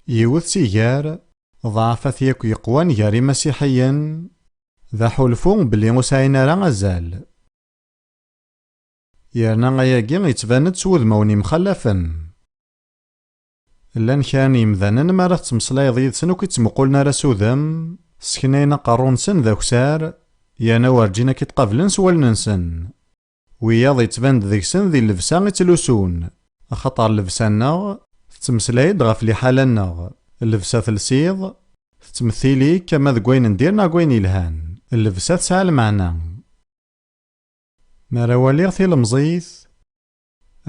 يوث سيجار ضعفت ياك يقوان جاري مسيحيا ذا حلفون بلي مساينا راه غزال يرنا غياكي يتباند سوذ موني مخلفا لان كان يمذانا ما راه تمصلايض يدسن وكيتمقولنا راه سوذم سكنينا قارونسن ذا كسار يانا ورجينا كيتقابلن سوالنسن وياض يتباند ذيكسن ذي اللبسان يتلوسون خطر اللبسانا تتمسلايد غاف لي حالنا اللبسة تلسيض تتمثيلي كما ذكوين نديرنا كوين يلهان اللبسة تسعى المعنى ما راوليغ في المزيث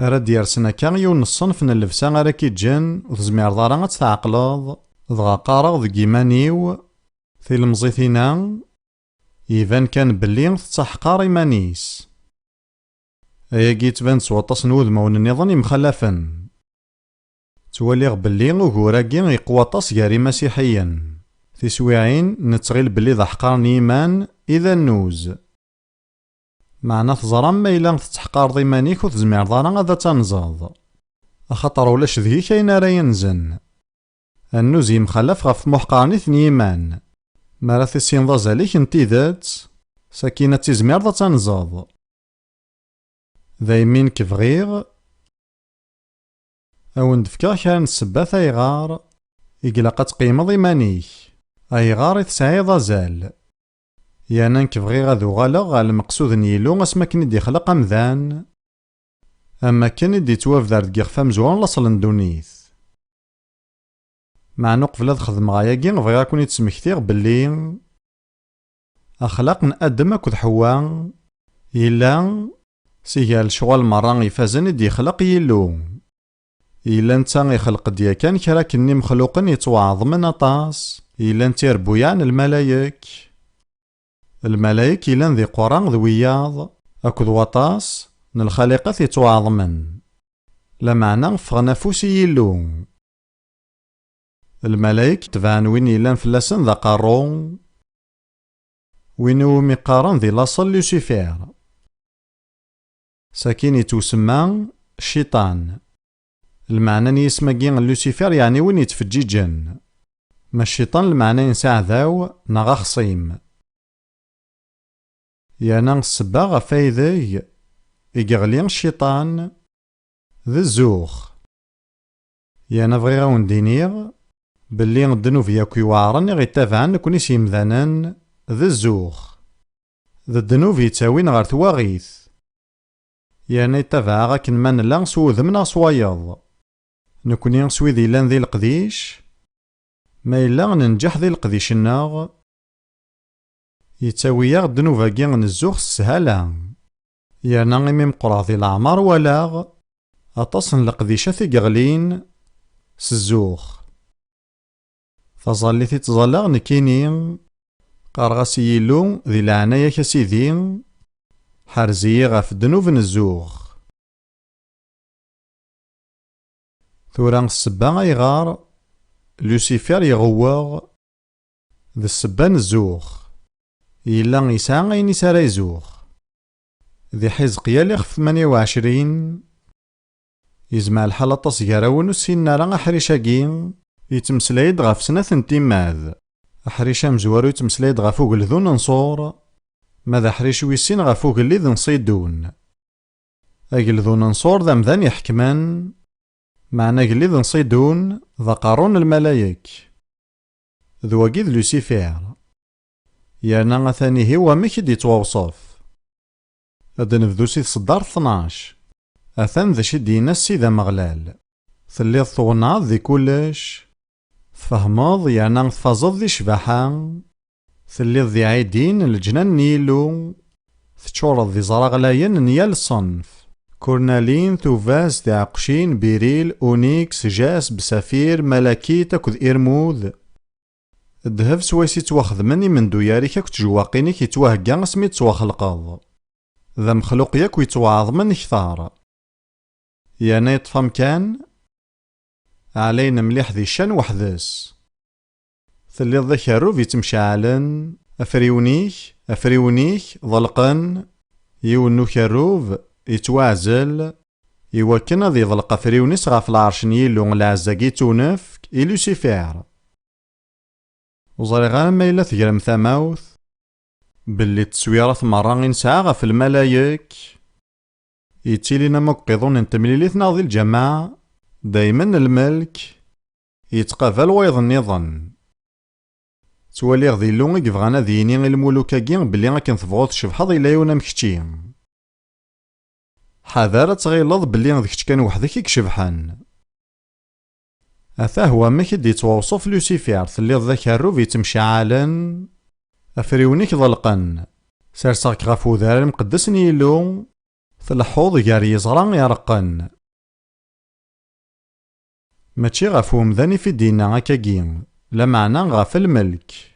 راد يرسنا كان يون الصنف من اللبسة غير كيتجن وتزمير ضارا تتعقلض ضغا قارغ ذك إيمانيو في المزيثينا يبان كان بلي تتحقار إيمانيس أياكي تبان سواطاس نوذ مون النظام مخلفا توليغ بلي وكوراكي يقواطاس ياري مسيحيا في سويعين نتغيل بلي ذا حقار نيمان إذا نوز معنا تزرم ما إلا تتحقار ضيمانيك وتزمير ضارا غادا تنزاض أخطر ولاش ذهي كاين راه ينزن النوز يمخلف غف محقارني ثنيمان مارا تسين ضا زاليك انتيذات سكينة تزمير ضا تنزاض ذايمين كفغيغ أو ندفكا كان السبات أيغار إقلاقا تقيمض إيمانيك أيغار تسعي ضازال يانا نكفغي غادو غالا غا المقصود نيلو اسما كني دي خلق أمذان أما كني دي توافدار دقيق فمزوان لصل دونيث مع نقفل خدم غاياكي غفغي كوني تسمكتيغ بلي أخلاق نقدم أكد حوان إلا سيجال شغال مران يفازن دي خلق يلو إلا نتا يخلق ديا كان كرا كني مخلوقن يتوعظ من أطاس إلا نتا ربويان الملايك إلا ذي قران ذوياض أكد وطاس من الخالقات يتوعظ من لا معنى فغنا فوسي يلو الملايك تبان وين إلا نفلسن ذا قارون وينو مقارن ذي لاصل لوسيفير ساكين يتوسمى الشيطان المعنى نيسماكين لوسيفير يعني وين يتفجيجن ما الشيطان المعنى ينساع ذاو نغا خصيم يانا السبا غفايذي إيغليان الشيطان ذي الزوخ يانا بغي غاون دينيغ بلي الدنوب ياكو يوعرن غيتابعن كوني سيمذانن ذي الزوخ ذي الدنوب يتاوين غير تواغيث يانا يتابع غاكن من لا سوذ من صوايض نكوني نسوي ذي لان ذي القديش ما إلا ننجح ذي القديش الناغ يتاويا الدنوب كي نزوخ السهالة يانا غيمي مقرا ذي العمر ولاغ أتصن القديشة ذي قغلين سزوخ فظلي تتظلغ نكيني قارغاسي يلو ذي العناية كسيدي حرزية غاف الدنوب نزوخ ثوران السبا غيغار لوسيفير يغواغ ذي السبا نزوخ إلا يسعى غين يسارا يزوخ ذي حزقيا لغف 28 يزمع الحالة تصيراون وسينا راه أحريشاكين يتمسلايد غاف سنة تيماذ أحريشا مزوارو يتمسلايد غاف وقلذون نصور ماذا حريش ويسين غاف وقلذ نصيدون أقلذون نصور ذا مذان يحكمان معنا قلذ نصيدون ذا قارون الملايك ذو وقيذ لوسيفير يانا ثاني هو مكد يتوصف هاد نبدو سيد صدار 12 أثان ذا شدينا السيدة مغلال ثليض ثغناض ذي كلش فهماض يانا تفازض ذي شباحا ثليض ذي عيدين الجنان نيلو تشورض ذي زراغلاين نيال الصنف كورنالين ثوفاز ذي عقشين بيريل أونيكس جاس بسافير ملاكيت أكد إرموذ الذهب سويسي تواخذ مني من دوياريك كتجواقيني كي توهقا اسمي تواخلقاض ذا مخلوق ياك ويتوعظ من كثار يانا يطفى مكان علينا مليح ذي الشان وحدس ثلي ذا كاروف يتمشعلن أفريونيك ضلقن يونو كاروف يتوازل إواكن ad يضلق فريونيس غاف العرش n Yillu العزاكي تونفك إي لوسيفير. وظريغ ما إلا تجرم ثماوث باللي التصويرات مرة نسعى غاف الملايك يتيلينا مقضون نتمليليت ناضي الجماعة دايما الملك يتقابل ويض النظام توالي غدي اللون يبغانا ديني الملوكا كين بلي غاكن تبغوض تشبحض إلا يونا مكتشي حذر تغيلظ بلي غدك كان وحدك يكشبحان. أثا هو ماك يتوصف لوسيفير تليض ذاك الروف يتمشعلن أفريونيك ضلقن سارساك غاف ودار المقدس نيلو تلحوظ يار يزران يرقن ماشي غاف ومذاني في دينا هكاكين لا معنى غاف الملك.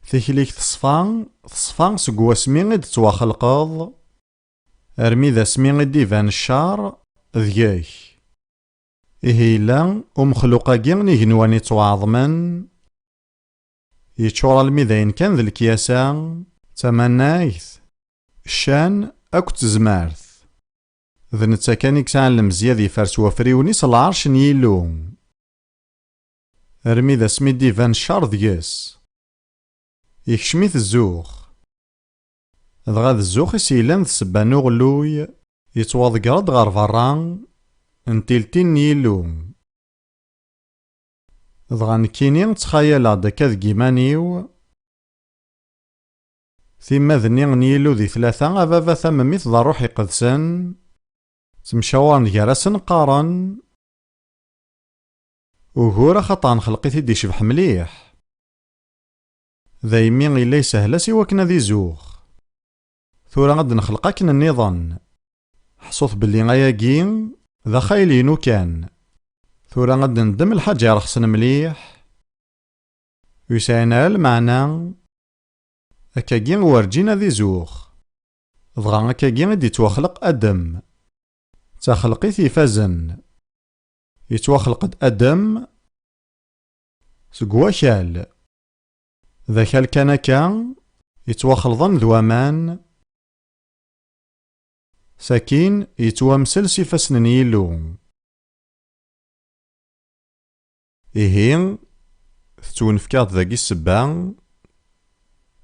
تيكليك تصفان سقوا سمين غد تواخلقض ارمي ذا سمين غد يبان الشار ذياك إيه إلا ومخلوقا كين يجنواني تواعظمن يتشور الميداين كان ذا الكياسا تمنايث الشان أكو تزمارث ذا نتا كان يكسعلم زياد يفرس وفريونيس العرش n Yillu ارمي ذا سمي ديفان الشار ذياس يكشميث الزوخ دغا ذا الزوخ يسيلان ذا سبانو غلوي يتواضقرد غار فران انتيلتين Yillu دغا نكيني نتخيل داكا ذ كيمانيو ثيما ذني n Yillu ذي ثلاثة أبابا ثمميث ذا روح يقدسن تمشاورن جراسن قارن وهورا خطان خلقيتي دي شبح مليح ذايمين إلا يسهلا سوا كنا ذي زوخ ثورا غد نخلقاكن النظام حصوث باللي غاياكين ذا خايلينو كان ثورا غد ندم الحاجة يرخصن مليح ويساينا المعنى أكاكين ورجينا ذي زوخ ضغا أكاكين دي توخلق أدم تخلقيت يفازن يتوخلق أدم سقوا شال ذاك الكنكا يتوخلظن ذوامان ساكين يتوامسل سيفاسن Yillu إيهين تتونفكاد ذاكي السبان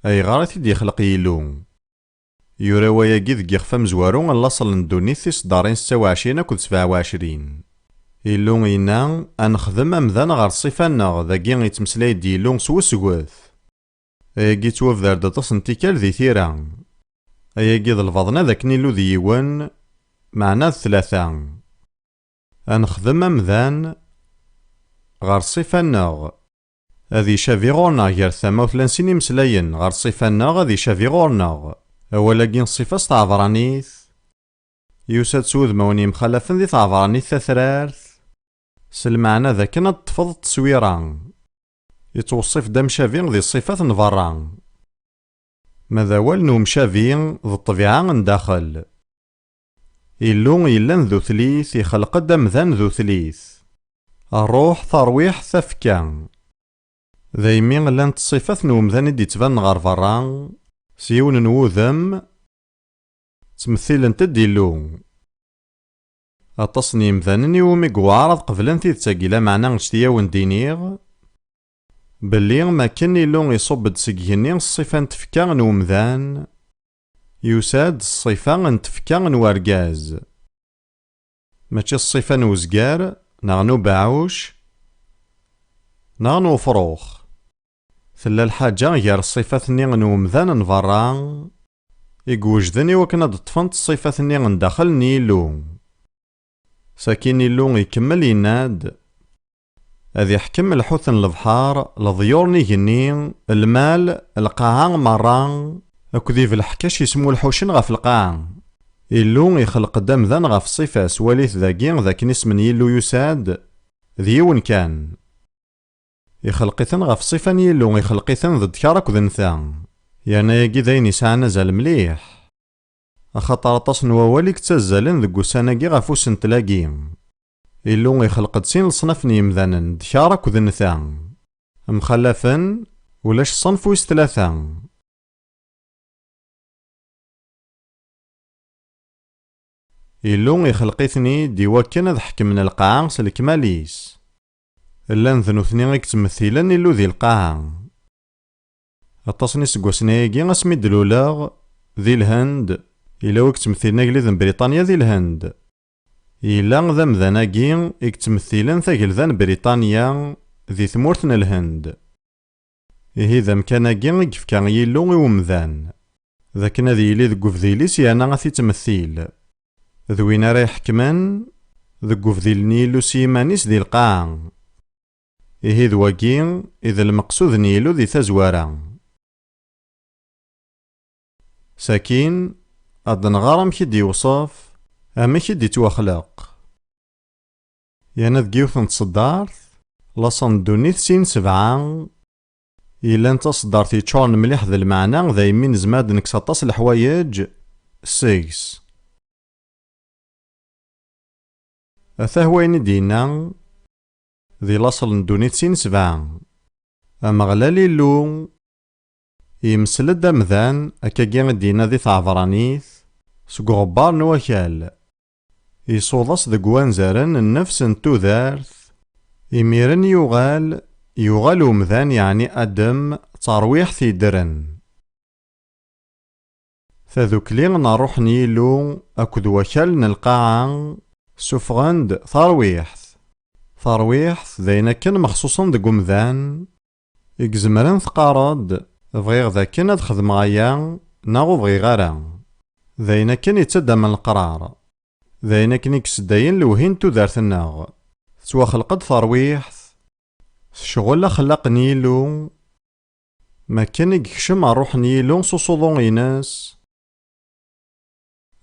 أي غارث يخلق Yillu يورا وياكي ذك يخفى مزوارو اللاصل ندوني ثيس دارين 26 أكد 27 Yillu إنا أنخدم أمذان غار الصفاننا ذاكي يتمسلاي دي Yillu سوسكوث أياكي توفدار داطس نتيكال ذي ثيران أياكي ذا الفضنا ذاك نيلو ذي يوان معنا ثلاثة أنخدم أمذان غار الصفاننا هذي شافي غورنا غير 38 مسلاين غار الصفاننا غادي شافي غورنا أولاكين الصفة ستعبرانيث يوساد سود موني مخلفن ذي تعبرانيث تثرارث سلمعنا ذاك نطفض التصويران يتوصف دم شافين ذي الصفات نفران ماذا والنو مشافين ذي الطبيعة نداخل Yillu يلان ذو ثليث يخلق دم ذان ذو ثليث الروح ترويح ثفكان ذايمين لانت الصفات نومذان دي تبان غار فران سيون نوذم تمثيل انت Yillu التصنيم ذانني وميقوارض قبلن تيتساقيلا معنا نشتياون دينيغ بلي ما كان Yillu يصب تسقيني الصفة نتفكا نومذان يساد الصفة نتفكا نوارقاز ماشي الصفة نوزقار نغنو باعوش نغنو فروخ ثلا الحاجة غير الصفة نومذان نفران يقوجدني وكنا دطفنت الصفة نداخل Yillu ساكين Yillu يكمل يناد هذي يحكم الحوث البحار لضيور نيجني المال القاعة مران أكذي في الحكاش يسمو الحوشن غاف القاعة Yillu يخلق دم ذان غاف الصفة سواليث ذاكين ذاك نسم Yillu يساد ذيون كان يخلقيثن غاف الصفة Yillu يخلقيثن ضد كارك ذنثان يعني يجي ذاين يسعى نزال مليح أخطر تصن وواليك تزالن ذقو ساناكي غافوسن تلاقيم Yillu يخلق دسين الصنف يمذانن دكارك وذنثان مخلفن ولاش صنف ويس ثلاثة إلو يخلقيثني دي وكان ذا حكمنا القاعة سلكماليس. لان ذنوثني غيك تمثيلا إلو ذي القاعة. التصني سقوسنايقي اسمي دلولاغ ذي الهند. إلا ويك تمثيلنا قليذن بريطانيا ذي الهند. إلا ذا مذاناقي إك تمثيلا ثاقلذان بريطانيا ذي ثمورتنا الهند. إيه ذا مكاناقي يفكا يلو ومذان. ذاك نادي يلي ذا قفذيليس يانا غاثي تمثيل. ذوين راه يحكمان ذا قفذيل نيلو سيمانيس ذي القاع. إيه ذواقي إذا المقصود نيلو ذي تزوارا. ساكين أدن غارم كي يوصف أما كي يتوخلق. يانا ذقيوثن تصدارث لاصن دونيث سين 7 إلا نتا صدارتي تشورن مليح ذا المعنى ذا يمين زماد نكسطاس الحوايج 6. أثا هوين دينا ذي لاصل ندونيث سين 7 أما غلالي اللو يمسلد أمذان أكاقي دينا ذي ثعفرانيث سقو غبار نوكال يصوضاس ذا قوانزارن النفس انتو ذارث يميرن يغال ومذان يعني أدم ترويح ثيدرن. فذوكلي نروح نيلو أكد وكال نلقاعا سفغند ثرويح ذينا كان مخصوصا ذا قمذان إكزمرن ثقارد بغيغ ذا كان أدخذ مغايا ناغو بغي غارا ذينا كان يتدى من القرار ذينا كان يكسداين لوهين تودارت الناغ سوا خلقد ثرويح شغل خلق نيلو ما كان يكشم روح نيلو صوصوضون يناس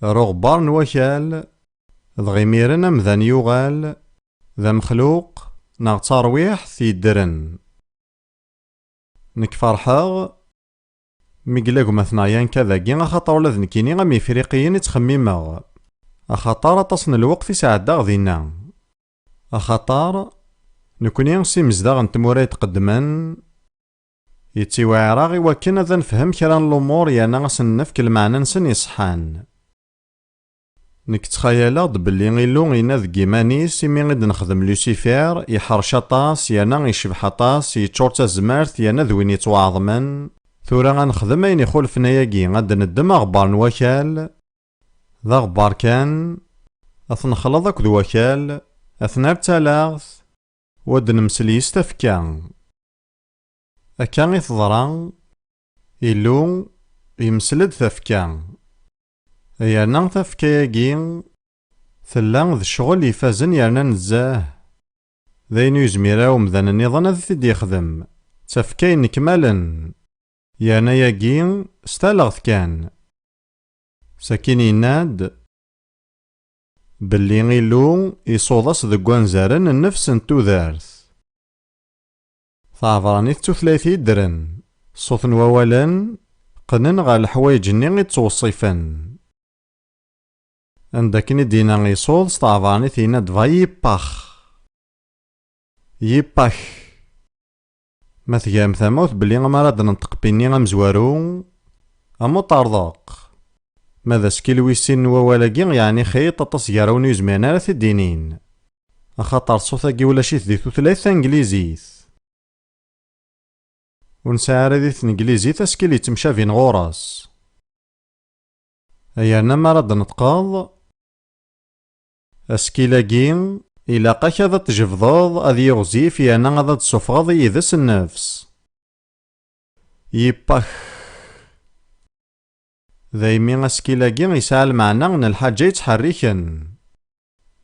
رغبار نوكال ذغيميرن أمذان يوغال ذا مخلوق ناغ ترويح ثيدرن. نك فرحاغ ميقلاق مثنايان كذاكي أخاطر ولا ذنكيني غام إفريقيين يتخميماغ أخاطر تصن الوقت يساعداغ ذينا أخاطر نكوني نسي مزداغ نتمورا يتقدمان يتيوعراغي وكنا ذا نفهم كران الأمور يانا غسن نفك المعنى نسن يصحان. نك تخيلاغ بلي غيلو غينا ذ كيمانيس إمي غيد نخدم لوسيفير يحرش أطاس يانا يشبح أطاس يتشور تازمارت يانا ذوين يتوعظمن ثورا غنخدم أين يخولفنا ياكي غاد ندم أغبار نوكال ذا غبار كان أثنخلط أكد وكال أثنار تالاغث ود نمسليس تفكا أكا يتضرا إلو يمسلد تفكا يانا تفكا ياكي ثلا ذا الشغل يفازن يانا نزاه ذاين يزميرا ومذان النظام ذي تدي يخدم تفكاين نكمالا يانا ياكي ستالغث كان ساكين يناد بلي غيلو يصوضاس ذا قوانزارن النفس انتو ذارث ثعفرانيث تثلاثي درن صوت ووالا قنن غا الحوايج ني يتوصفن عندكني دينا غيصوض ستعفرانيث يناد فا يباخ ما ثقام ثموت بلي غمراد ننطق بيني غمزوارو أمو طارضاق ماذا سكيلوي السن ووالاقي يعني خيط تصيارون يزمانا راه الدينين أخاطر صوتاقي ولا شي ثديثو ثلاثة انجليزيث ونساعر ذيث انجليزيث اسكيلي تمشى فين غوراس أيانا ما راد نتقاض اسكيلاقي إلا قاك هذا تجفضاض أذي يغزيف يانا هذا تصفغاض يذس النفس يباخ ذايمي اسكيلاقي يسعى المعنى من الحاجة يتحركن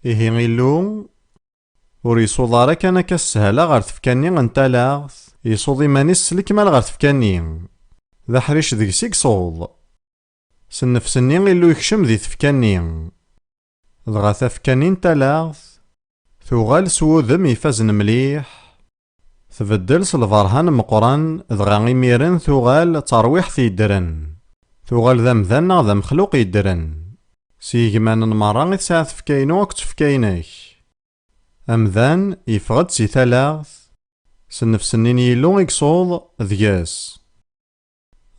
إيه غيلو وريصوض راك أنا كالسهلة غار تفكاني غنتالاغث يصوض إيماني السلك مال غار تفكاني ذا حريش ذيك سيك صوض سنفسني غيلو يكشم ذي تفكاني دغا تفكاني نتالاغث ثوغال سوذم يفازن مليح تبدل سلفرهان مقران دغا غيميرن ثوغال ترويح ثيدرن ثوغال ذا مذان ذا مخلوق يدرن سيجمان مرة يتساعد تفكاينو أك تفكاينك أمذان يفغد سي ثلاث سنفسنين يلو يكصوض ذياس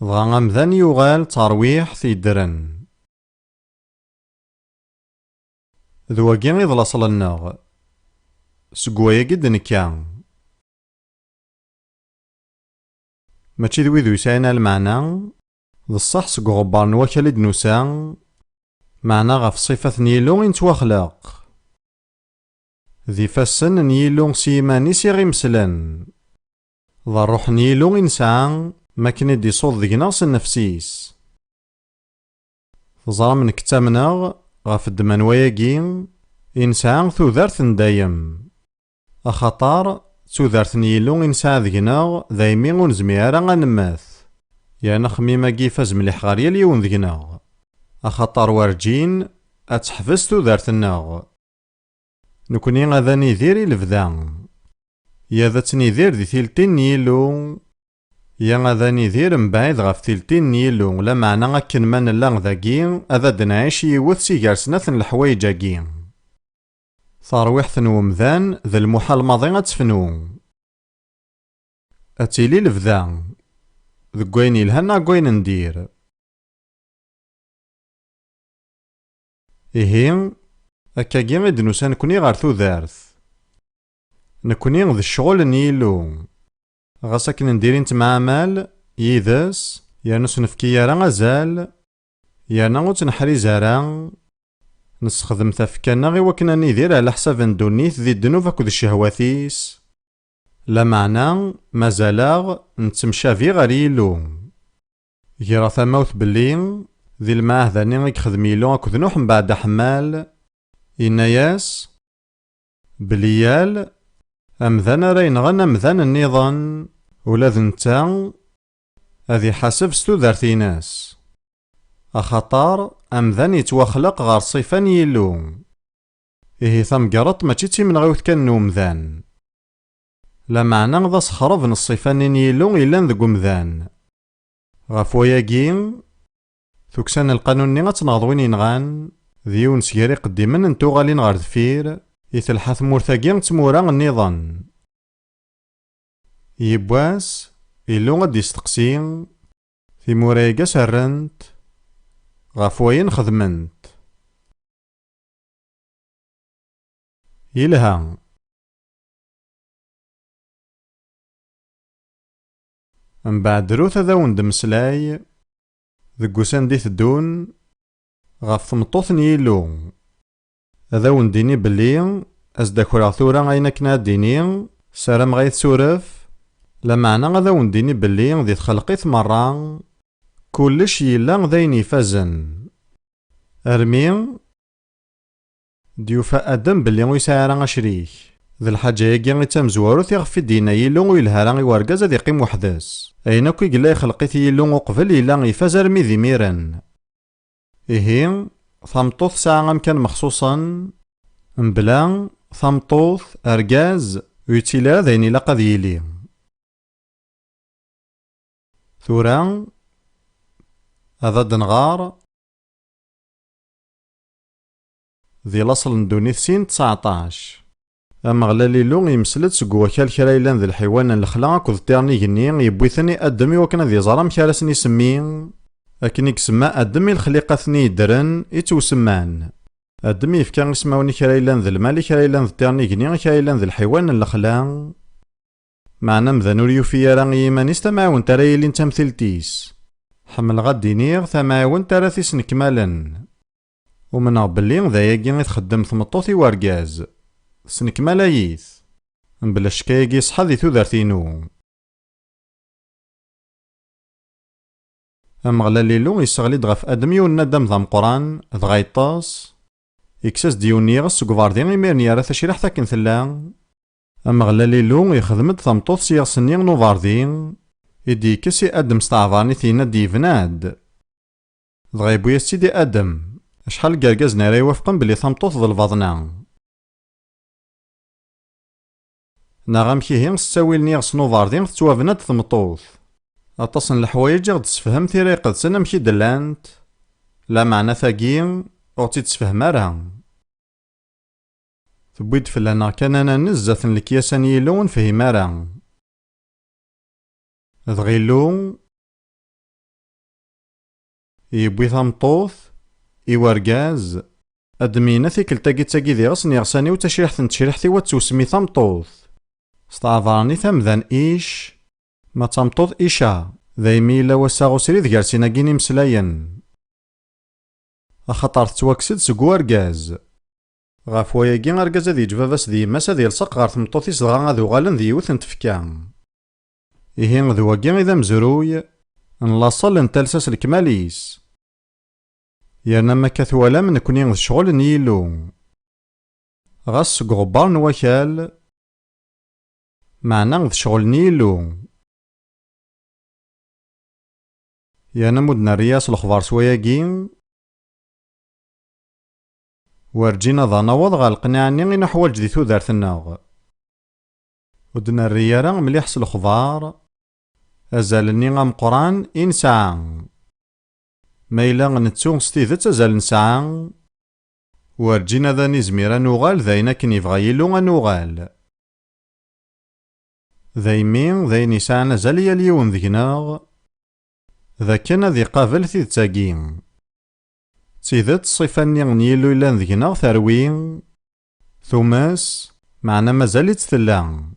دغا أمذان يوغال ترويح ثيدرن d wagi i d laṣel-nneɣ. Seg wayagi d-nekka. Mačči d wid ur yesɛin ara lmeɛna, d ṣṣeḥ seg uɣebbar n wakal i d-nusa, meɛna ɣef ṣṣifat n Yillu i nettwaxleq. D ifassen n Yillu s yiman-is i ɣ-imeslen. D ṛṛuḥ n Yillu i nesɛa makken i d-isuḍ deg-neɣ s nnefs-is. Teẓram nekk ttamneɣ ɣef ddemma n wayagi i nesɛa tudert n dayem. Axaṭer tudert n Yillu i nesɛa deg-neɣ daymi ur nezmir ara ad nemmet. Yerna axemmim-agi ifaz mliḥ ɣer yal yiwen deg-neɣ. Axaṭer werǧin ad teḥbes tudert-nneɣ. Nekni ad nidir i lebda. Ya ad nidir di tiltin n Yillu, ya ad nidir mebɛid ɣef tiltin n Yillu, lameɛna akken ma nella dagi ad d-nɛic yiwet si gar snat n leḥwayeǧ-agi. Tarwiḥt n umdan d lmuḥal maḍi ad tefnu. Ad tili lebda deg wayen yelhan neɣ deg wayen ndir. Ihi akkagi i d-nusa nekni ɣer tudert. Nekni d ccɣel n Yillu. Ɣas akken ndiri nettmeɛmal yid-s, yerna ur s-nefki ara azal, yerna ur tt-neḥriz ara, nessexdem tafekka-nneɣ iwakken ad nidir ala ḥsab n ddunit di ddnub akked ccehwat-is, lameɛna mazal-aɣ nettemcabi ɣer Yillu. Gira tamawt belli di lmeɛahda-nni i yexdem Yillu akked Nuḥ mbeɛd aḥemmal, yenna-yas belli yal amdan ara yenɣen amdan-nniḍen, ula d netta ad iḥaseb s tudert-ines. Axaṭer amdan yettwaxleq ɣer ṣṣifa n Yillu. Ihi tamegreḍt mačči d timenɣiwt kan n umdan, lameɛna d asexreb n ṣṣifa-nni n Yillu yellan deg umdan. Ɣef wayagi, tukksa n lqanun-nni ad tenɣeḍ win yenɣan, d yiwen seg iqeddimen n tuɣalin ɣer deffir, i telḥa tmurt-agi d tmura-nniḍen. Yiwwas, Yillu ad d-isteqsi, timura-agi serrent, ɣef wayen xedment. Yelha. Mbeɛd drut ad awen-d-mmeslay deg ussan d-iteddun ɣef tmeṭṭut n Yillu. Ad awen-d-ini belli as-d akreɣ tura ayen akken ad d-ini, sarameɣ ad suref, lameɛna ad awen-d-ini belli di txelqit merra kullec yella d ayen ifazen. Armi d-yufa Adam belli ur yesɛi ara acrik. D lḥaǧa-agi i tamezwarut iɣef i d-yenna Yillu ur yelha ara i urgaz ad iqqim weḥd-s. Ayen akk i yella ixleq-it Yillu uqbel yella ifaz armi d imiren. Ihi tameṭṭut tesɛa amkan mexṣuṣen, mebla tameṭṭut argaz ur yettili ara d ayen ilaq ad yili. Tura ad d-nɣar di laṣel n ddunit sin 19. Ameɣlal Yillu yemsel-d seg wakal kra yellan d lḥiwan n lexla akked ṭṭirn-igenni yewwi-ten i Adam iwakken ad yeẓer amek ara sen-isemmi, akken i yesemma Adam i lexliqat-nni yeddren i ttwsemman. Adam yefka ismawen i kra yellan d lmal, i kra yellan d ṭṭirn-igenni, i kra yellan d lḥiwan n lexla, meɛna amdan ur yufi ara i yiman-is tamɛawent ara yilin d tamtilt-is. Ḥemmleɣ ad d-iniɣ tamɛawent ara tis-nekmalen. Umneɣ belli d ayagi i txeddem tmeṭṭut i urgaz. Snekmalayit, mebla ccekka-agi ṣṣḥa di tudert-inu. Ameɣlal Yillu yesseɣli-d ɣef Adam yiwen n Adam d ameqqran, dɣa yeṭṭes, yekkes-as-d yiwen n yiɣes seg uberdi imiren yerra tacriḥt akken tella. Ameɣlal Yillu yexdem-d tameṭṭut s yiɣes-nni n uberdi, i d-yekkes i Adam s tɛeḍanit yenna-d yebna-d. Dɣa yewwi-as-tt-id i Adam, acḥal n yergazen ara iwafqen belli tameṭṭut d lbaḍna. Neɣ amek ihi s ttawil n yiɣes n uberdi tettwabna-d tmeṭṭut. Aṭas n leḥwayeǧ i ɣ-d-tessefhem tira iqedsen amek i d-llant, lameɛna tagi ur tt-id-tessefhem ara. Tewwi-d fell-aneɣ kan ad nezzat n lekyasa n Yillu ur nefhim ara. Dɣa Yillu yewwi tameṭṭut i urgaz أدمينا تيكلتاكي تاكي دي غصني غساني و تشريحت تشريحتي و تسمي تمطوط. ستعذرني تمذان إيش ما تمطوط إيشا ذايمي إلا وساغو سريد جالسين أجيني مسلاين. أخطر تواكسد سكو أرجاز غاف وياكي أرجاز ذي جباباس ذي ماس ذي يلصق غار تمطوطيس دغا غادو غالن ذي يوث نتفكا. إيهين ذواكي إذا مزروي نلاصل نتلساس الكماليس. يانا ما كثوالا من كوني الشغل نيلو غاس غبار نواكال معنا الشغل نيلو. يانا مدنا رياس الخبار سواياكي ورجينا ذا نوض غا القناعني غي نحوالج دي تودارت الناغ. ودنا الريارة مليح الخضار أزالني غام قران إن ساعة مايلا نتسوغ ستيذت أزال نساعة ورجينا ذا نزميرا نوغال ذاينا كن يبغى يلو نوغال ذايمين ذاين يساعة نزال ياليون ذيناغ ذا كان ذي قابل تيدتاقين تيذت صفاني نيلو إلا ذيناغ ثروين ثوماس معنا مازال تثلان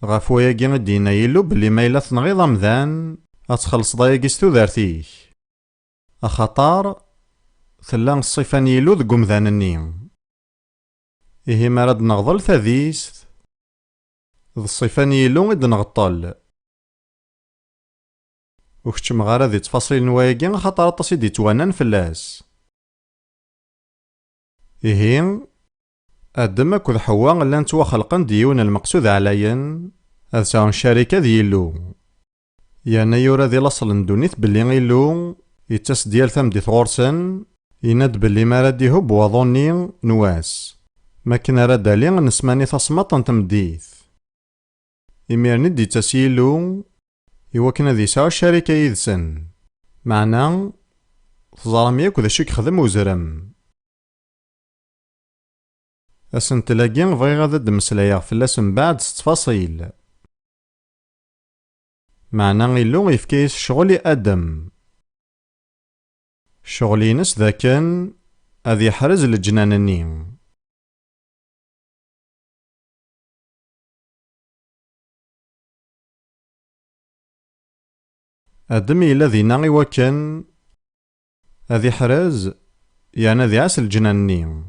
غاف وياكي دينا يلو بلي مايلا تنغيض أمذان أتخلص ضايقي ستودارتيك أخطار ثلان الصفان يلو ذق أمذان النيم. إيه مراد نغضل ثذيست ذ الصفان يلو إد نغطل وكتشم غارة ذي تفاصيل نواياكي خطر أطاسي دي توانان فلاس. إيه أدم أكد حوا لان توا خلقن ديون المقصود عليا أذ ساون شركة ديالو يانا يورا ذي لاصل ندونيت بلي غيلو يتاس ديال ثم دي ثغورسن يناد بلي ما راديهو بوضوني نواس ما كنا رادالي نسماني تصمط نتمديث إميرني دي تاسيلو إوا كنا ذي ساو الشركة يذسن معنا تزرم ياك ذا شك خدم وزرم أسنتلاقي بغي غادا دمسلايا فلاس من بعد تفاصيل معنا غيلو يفكيس شغلي أدم شغلي نس ذا كان أذ يحرز الجنانني. أدمي الذي ناغي وكان أذ يحرز يعني ذي عس الجنانني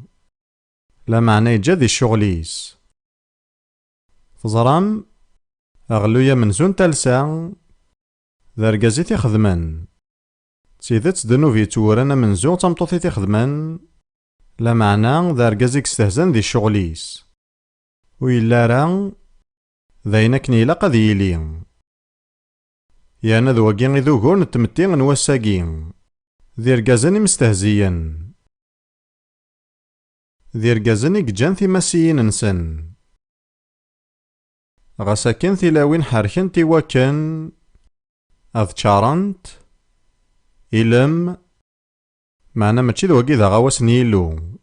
لا معنى يجا الشغليس تزرام أغلويا من زون تلسا ذا رقازي تيخدمن تيذت دنوفي تورانا من زون تمطوطي تيخدمن لا معنى ذا رقازي كستهزن ذي الشغليس ويلا راه ذاينا كنيلا قد يلي يانا ذواقي ذو غور نتمتي نواساقي ذي رقازني مستهزيا ذي رقازني قجان ثماسيين نسن غساكن ثلاوين حركن تيواكن أذ تشارنت إلم معنا ماشي ذواقي ذا غواس نيلو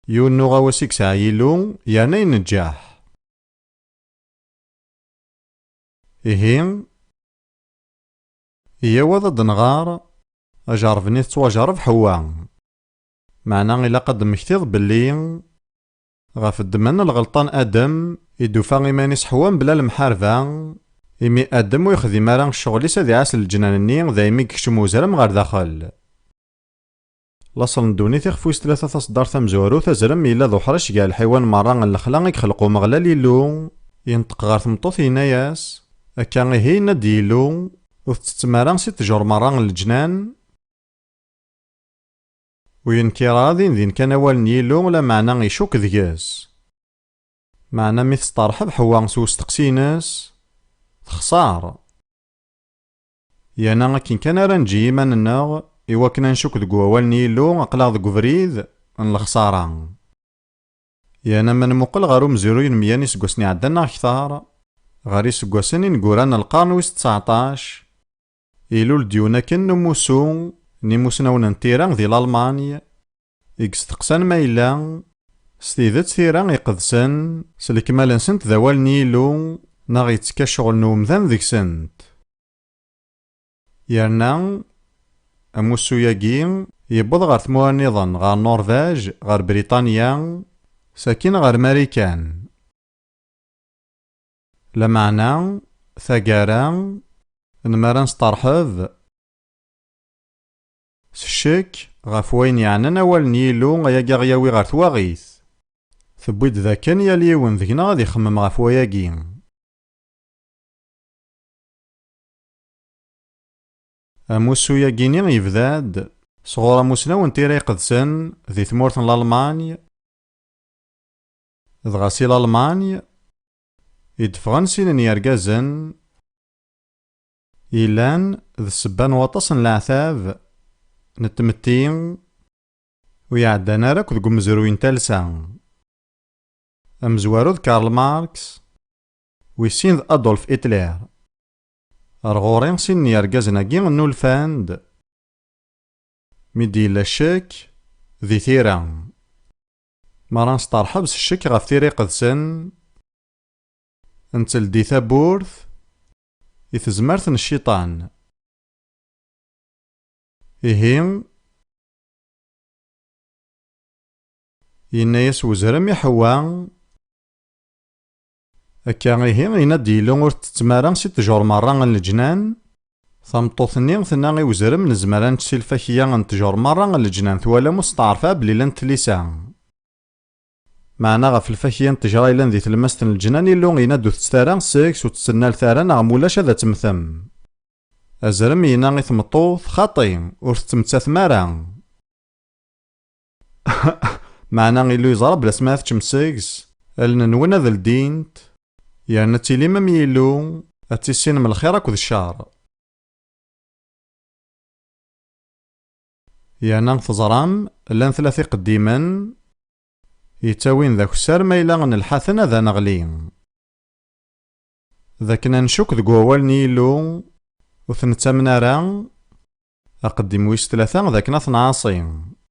يونو غواسيك سعيلو يعني ينجح. إيهين إيا وضد نغار أجارفني تواجرف حوا معنا إلا قد مكتيض بلي غاف الدمن الغلطان أدم يدوفا إيمانيس حوان بلا المحارفة إمي أدم ويخذي ماران الشغليس ذي عاس الجنانني ذا يمي كشم وزرم غير داخل لاصل ندوني تيخفويس ثلاثة تصدار ثمزورو تزرم إلا ذو حرش قال الحيوان مران الخلا يخلقو مغلال يلو ينطق غار ثمطوث يناياس أكا غيهي نديلو وتتماران ست جور مران الجنان وينكيرادين ذين كان والن يلو لا معنى يشوك ذياس معنى ميث ترحب حوان سوس تقسيناس تخسار يانا كين كان رانجي من الناغ إوا كنا نشوك ذكو والن يلو أقلا ذكو فريد الخسارة يانا من مقل غارو مزيروين مياني سقوسني عدنا كثار غاري سقوسني نقوران القرن ويس 19 إلو الديونا كن نموسو نيموسناون نتيران ذي الألمانيا إكستقسان مايلا ستيذت ثيران يقدسن سلكمال نسنت ذوال نيلو ناغي تكشغل نومذان ذيك سنت يرنا أموسو ياقين يبوض غير تموار نظن غير النرويج غير بريطانيا ساكن غير ماريكان. لمعنى ثقارا نمارا نسترحب سشك غف وين يعني أول نيلو غياقا غياوي غير تواغيث ثبويد ذا كان ياليون ذكنا غادي يخمم غف وياقي. أموسو ياقيني يبداد صغور أموسنا ونتيري قدسن ذي ثمورة الألمان ذغاسي الألمان يدفغن سينن يرقازن إلان ذي السبان وطسن العثاب نتمتين ويعدانا راك ذو مزروين تالسا أمزوارو كارل ماركس ويسين أدولف إتلر أرغورين سين يرقازناكي نولفاند ميدي لا شك ذي ثيرا مران ستارحبس الشك غف ثيري قدسن انتل دي ثابورث يتزمرثن الشيطان إهيم ينايس وزرم يحوان أكا إهيم ينادي لون تتمارن سي تجور مرة الجنان ثمطوثني ثناغي وزرم نزمران تسيلفاكيا نتجور مرة الجنان ثوالا مستعرفة بلي لان تليسان معنا غف الفاكيا نتجرى لان ذي تلمستن الجنان اللون ينادو تستاران سيكس وتسنال ثاران غمولاش هذا تمثم أزرم يناغي ثمطوث خاطي ور تتمتث مارا معنا غيلو يزرب بلا سماث تشمسيكس الننونا ذا الدينت يعني تيلي مميلو أتيسين من الخير أكو الشعر يعني تزرام لان ثلاثي قديما يتاوين ذاك السار ميلا الحاثن ذا نغلين ذاكنا نشوك ذو أول نيلو وثنتا منارا أقدم ويش ثلاثة ذاكنا ثنعاصين